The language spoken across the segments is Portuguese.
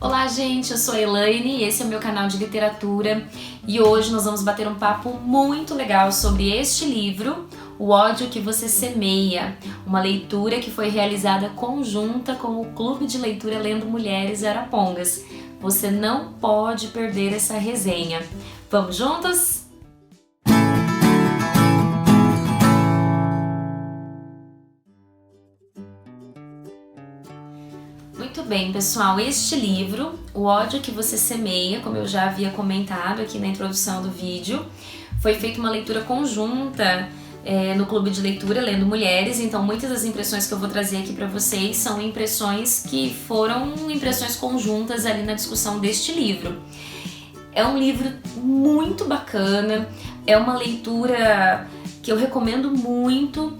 Olá gente, eu sou a Elaine e esse é o meu canal de literatura e hoje nós vamos bater um papo muito legal sobre este livro, O Ódio que Você Semeia, uma leitura que foi realizada conjunta com o Clube de Leitura Lendo Mulheres Arapongas. Você não pode perder essa resenha. Vamos juntos? Muito bem, pessoal, este livro, O Ódio que Você Semeia, como eu já havia comentado aqui na introdução do vídeo, foi feita uma leitura conjunta no Clube de Leitura Lendo Mulheres, então muitas das impressões que eu vou trazer aqui para vocês são impressões que foram impressões conjuntas ali na discussão deste livro. É um livro muito bacana, é uma leitura que eu recomendo muito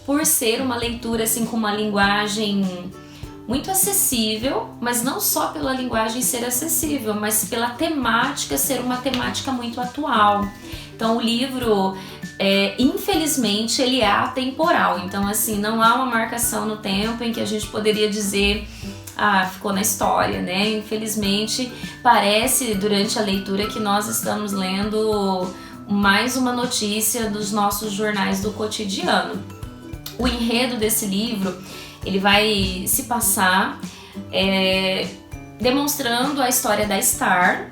por ser uma leitura assim com uma linguagem muito acessível, mas não só pela linguagem ser acessível, mas pela temática ser uma temática muito atual. Então o livro, infelizmente, ele é atemporal, então assim, não há uma marcação no tempo em que a gente poderia dizer ficou na história, né? Infelizmente, parece durante a leitura que nós estamos lendo mais uma notícia dos nossos jornais do cotidiano. O enredo desse livro, ele vai se passar demonstrando a história da Star,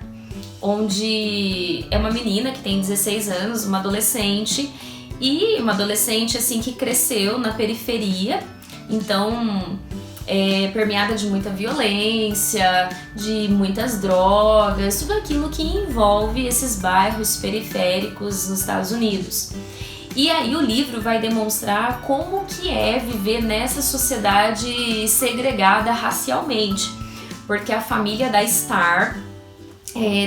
onde é uma menina que tem 16 anos, uma adolescente, e uma adolescente assim que cresceu na periferia, então permeada de muita violência, de muitas drogas, tudo aquilo que envolve esses bairros periféricos nos Estados Unidos. E aí o livro vai demonstrar como que é viver nessa sociedade segregada racialmente, porque a família da Star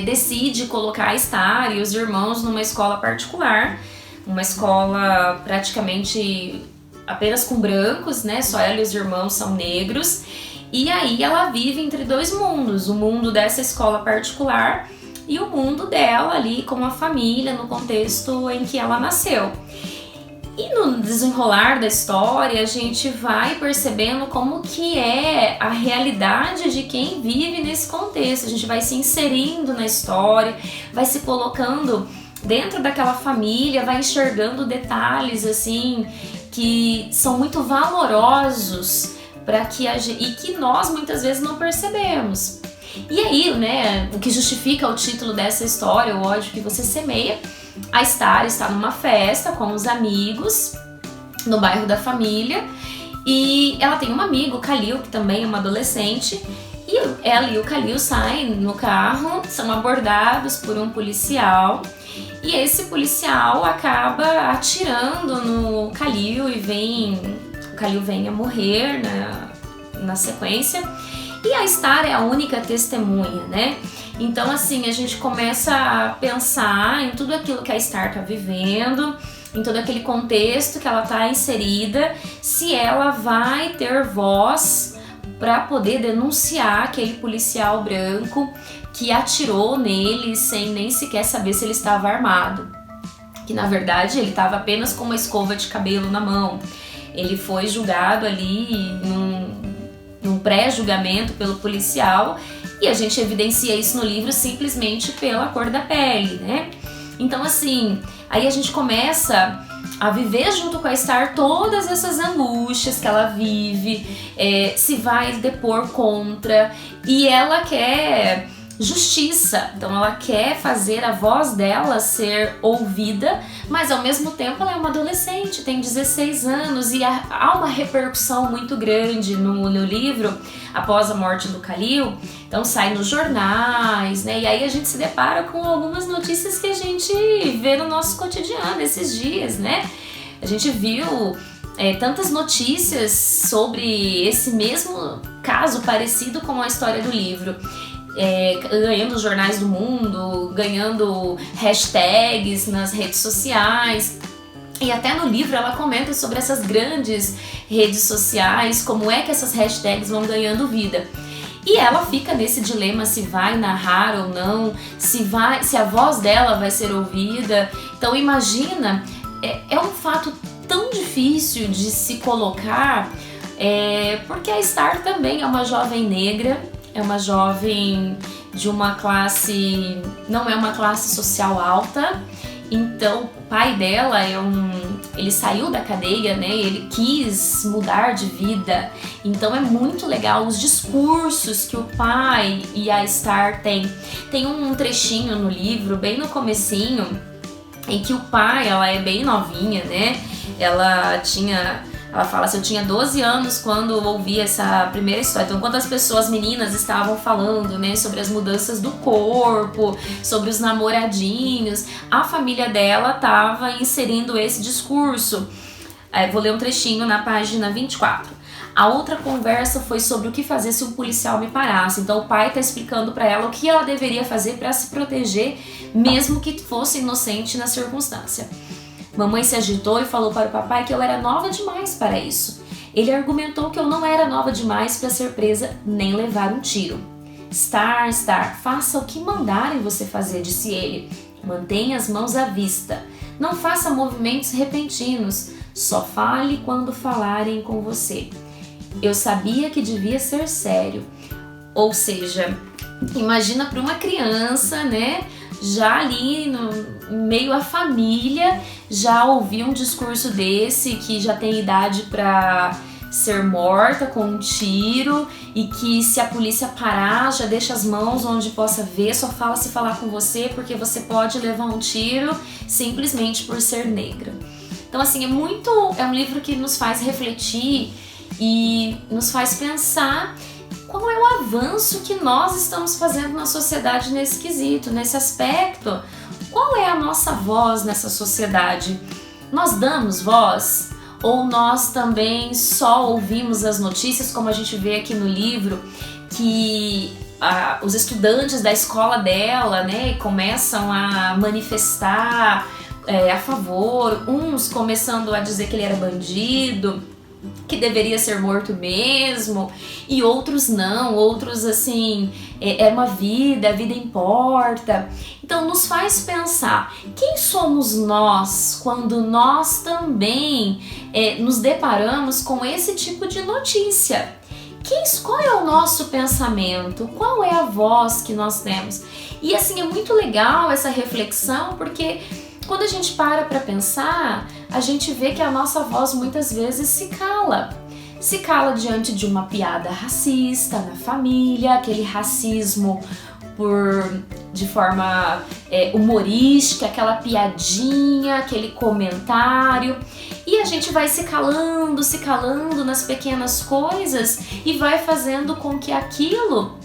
decide colocar a Star e os irmãos numa escola particular, uma escola praticamente apenas com brancos, né? Só ela e os irmãos são negros, e aí ela vive entre dois mundos, o mundo dessa escola particular e o mundo dela ali com a família no contexto em que ela nasceu. E no desenrolar da história a gente vai percebendo como que é a realidade de quem vive nesse contexto. A gente vai se inserindo na história, vai se colocando dentro daquela família, vai enxergando detalhes assim que são muito valorosos e que nós muitas vezes não percebemos. E aí, né, o que justifica o título dessa história, O Ódio que Você Semeia, a Star está numa festa com os amigos no bairro da família e ela tem um amigo, o Khalil, que também é uma adolescente, e ela e o Khalil saem no carro, são abordados por um policial e esse policial acaba atirando no Khalil e o Khalil vem a morrer na sequência. E a Star é a única testemunha, né? Então assim, a gente começa a pensar em tudo aquilo que a Star tá vivendo, em todo aquele contexto que ela tá inserida, se ela vai ter voz para poder denunciar aquele policial branco que atirou nele sem nem sequer saber se ele estava armado. Que na verdade ele estava apenas com uma escova de cabelo na mão. Ele foi julgado ali num pré-julgamento pelo policial, e a gente evidencia isso no livro simplesmente pela cor da pele, né? Então assim, aí a gente começa a viver junto com a Star todas essas angústias que ela vive, se vai depor contra, e ela quer justiça, então ela quer fazer a voz dela ser ouvida, mas ao mesmo tempo ela é uma adolescente, tem 16 anos e há uma repercussão muito grande no livro após a morte do Khalil, então sai nos jornais, né? E aí a gente se depara com algumas notícias que a gente vê no nosso cotidiano esses dias, né? A gente viu tantas notícias sobre esse mesmo caso parecido com a história do livro. Ganhando os jornais do mundo, ganhando hashtags nas redes sociais. E até no livro ela comenta sobre essas grandes redes sociais, como é que essas hashtags vão ganhando vida. E ela fica nesse dilema se vai narrar ou não, se a voz dela vai ser ouvida. Então imagina, é um fato tão difícil de se colocar, porque a Star também é uma jovem negra, é uma jovem de uma classe, não é uma classe social alta, então o pai dela ele saiu da cadeia, né? Ele quis mudar de vida. Então é muito legal os discursos que o pai e a Star têm. Tem um trechinho no livro, bem no comecinho, em que o pai, ela é bem novinha, né? Ela fala assim, eu tinha 12 anos quando eu ouvi essa primeira história. Então, quando as pessoas, meninas, estavam falando, né, sobre as mudanças do corpo, sobre os namoradinhos, a família dela estava inserindo esse discurso. Vou ler um trechinho na página 24. A outra conversa foi sobre o que fazer se um policial me parasse. Então, o pai está explicando para ela o que ela deveria fazer para se proteger, mesmo que fosse inocente na circunstância. Mamãe se agitou e falou para o papai que eu era nova demais para isso. Ele argumentou que eu não era nova demais para ser presa nem levar um tiro. Star, faça o que mandarem você fazer, disse ele. Mantenha as mãos à vista. Não faça movimentos repentinos. Só fale quando falarem com você. Eu sabia que devia ser sério. Ou seja, imagina para uma criança, né? Já ali no meio à família, já ouvir um discurso desse, que já tem idade para ser morta com um tiro, e que se a polícia parar, já deixa as mãos onde possa ver, só fala se falar com você, porque você pode levar um tiro simplesmente por ser negra. Então assim, é um livro que nos faz refletir e nos faz pensar qual é o avanço que nós estamos fazendo na sociedade nesse quesito, nesse aspecto. Qual é a nossa voz nessa sociedade? Nós damos voz? Ou nós também só ouvimos as notícias, como a gente vê aqui no livro, que os estudantes da escola dela, né, começam a manifestar a favor, uns começando a dizer que ele era bandido, que deveria ser morto mesmo, e outros não, outros assim, é uma vida, a vida importa. Então nos faz pensar, quem somos nós quando nós também nos deparamos com esse tipo de notícia? Qual é o nosso pensamento? Qual é a voz que nós temos? E assim, é muito legal essa reflexão, porque quando a gente para pensar, a gente vê que a nossa voz muitas vezes se cala. Se cala diante de uma piada racista na família, aquele racismo de forma humorística, aquela piadinha, aquele comentário. E a gente vai se calando nas pequenas coisas e vai fazendo com que aquilo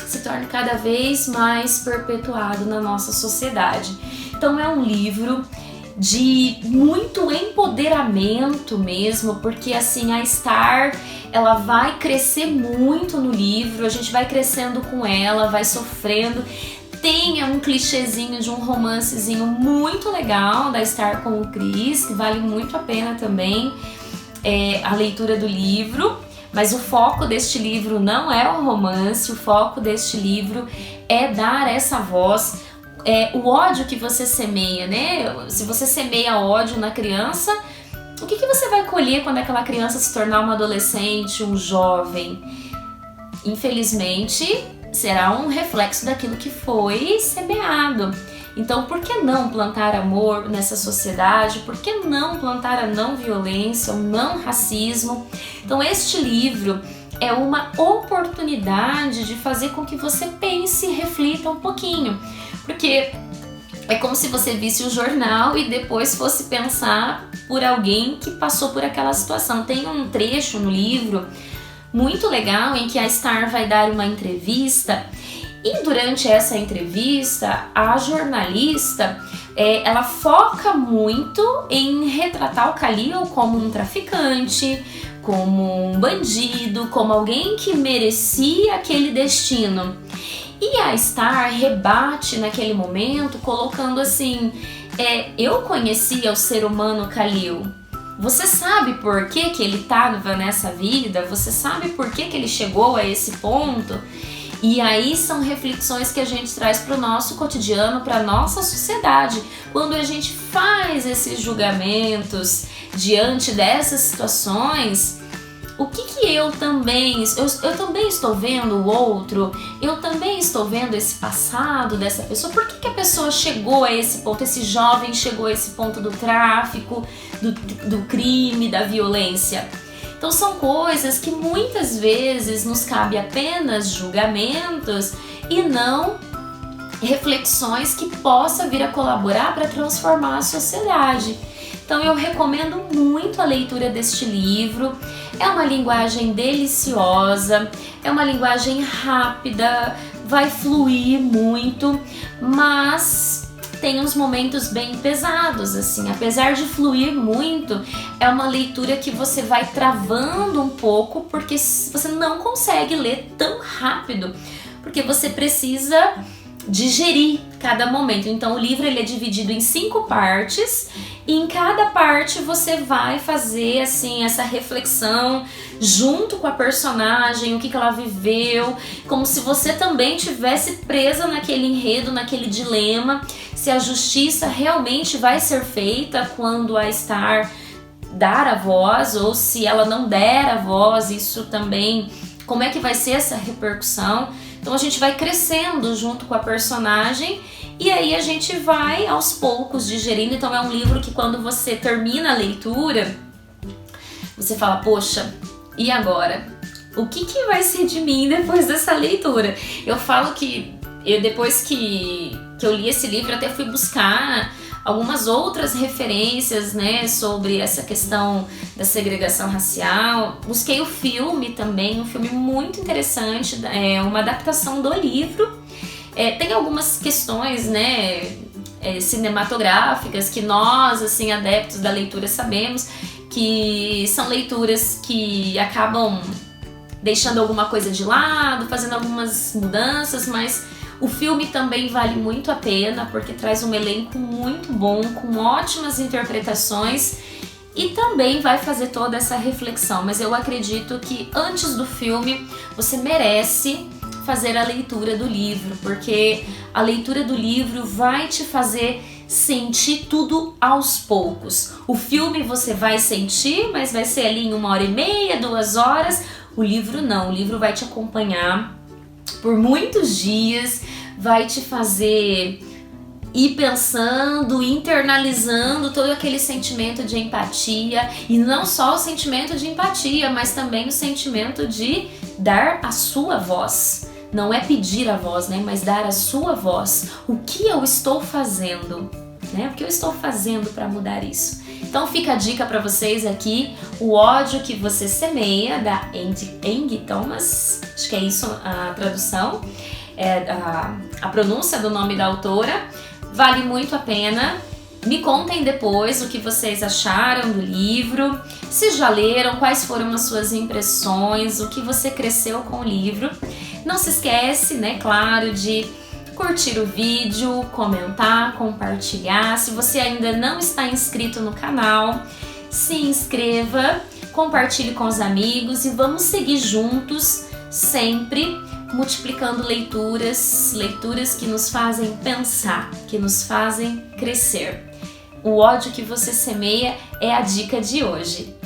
se torne cada vez mais perpetuado na nossa sociedade. Então é um livro de muito empoderamento mesmo, porque assim, a Star, ela vai crescer muito no livro, a gente vai crescendo com ela, vai sofrendo. Tem um clichêzinho de um romancezinho muito legal da Star com o Chris, que vale muito a pena também a leitura do livro. Mas o foco deste livro não é o romance, o foco deste livro é dar essa voz, o ódio que você semeia, né? Se você semeia ódio na criança, o que você vai colher quando aquela criança se tornar uma adolescente, um jovem? Infelizmente, será um reflexo daquilo que foi semeado. Então, por que não plantar amor nessa sociedade? Por que não plantar a não violência, o não racismo? Então, este livro é uma oportunidade de fazer com que você pense e reflita um pouquinho. Porque é como se você visse o jornal e depois fosse pensar por alguém que passou por aquela situação. Tem um trecho no livro muito legal em que a Star vai dar uma entrevista. E durante essa entrevista, a jornalista, ela foca muito em retratar o Khalil como um traficante, como um bandido, como alguém que merecia aquele destino. E a Star rebate naquele momento, colocando assim, eu conhecia o ser humano Khalil. Você sabe por que ele estava nessa vida? Você sabe por que ele chegou a esse ponto? E aí são reflexões que a gente traz para o nosso cotidiano, para a nossa sociedade. Quando a gente faz esses julgamentos diante dessas situações, o que eu também estou vendo o outro, eu também estou vendo esse passado dessa pessoa, por que a pessoa chegou a esse ponto, esse jovem chegou a esse ponto do tráfico, do crime, da violência. Então são coisas que muitas vezes nos cabe apenas julgamentos e não reflexões que possa vir a colaborar para transformar a sociedade. Então eu recomendo muito a leitura deste livro. É uma linguagem deliciosa, é uma linguagem rápida, vai fluir muito, mas tem uns momentos bem pesados, assim. Apesar de fluir muito, é uma leitura que você vai travando um pouco, porque você não consegue ler tão rápido, porque você precisa digerir cada momento. Então o livro ele é dividido em 5 partes e em cada parte você vai fazer assim essa reflexão junto com a personagem, o que ela viveu, como se você também tivesse presa naquele enredo, naquele dilema, se a justiça realmente vai ser feita quando a Star dar a voz ou se ela não der a voz, isso também, como é que vai ser essa repercussão. Então a gente vai crescendo junto com a personagem e aí a gente vai aos poucos digerindo. Então é um livro que quando você termina a leitura, você fala, poxa, e agora? O que vai ser de mim depois dessa leitura? Eu falo que depois que eu li esse livro, até fui buscar algumas outras referências, né, sobre essa questão da segregação racial. Busquei o filme também, um filme muito interessante, uma adaptação do livro. Tem algumas questões, né, cinematográficas que nós, assim, adeptos da leitura sabemos que são leituras que acabam deixando alguma coisa de lado, fazendo algumas mudanças, mas o filme também vale muito a pena, porque traz um elenco muito bom, com ótimas interpretações e também vai fazer toda essa reflexão. Mas eu acredito que antes do filme você merece fazer a leitura do livro, porque a leitura do livro vai te fazer sentir tudo aos poucos. O filme você vai sentir, mas vai ser ali em 1h30, 2 horas. O livro não, o livro vai te acompanhar por muitos dias, vai te fazer ir pensando, internalizando todo aquele sentimento de empatia, e não só o sentimento de empatia, mas também o sentimento de dar a sua voz. Não é pedir a voz, né, mas dar a sua voz. O que eu estou fazendo, né? O que eu estou fazendo para mudar isso? Então fica a dica para vocês aqui, O Ódio que Você Semeia, da Angie Thomas, acho que é isso a tradução, a pronúncia do nome da autora. Vale muito a pena. Me contem depois o que vocês acharam do livro, se já leram, quais foram as suas impressões, o que você cresceu com o livro. Não se esquece, né, claro, de curtir o vídeo, comentar, compartilhar. Se você ainda não está inscrito no canal, se inscreva, compartilhe com os amigos e vamos seguir juntos, sempre multiplicando leituras que nos fazem pensar, que nos fazem crescer. O ódio que você semeia é a dica de hoje.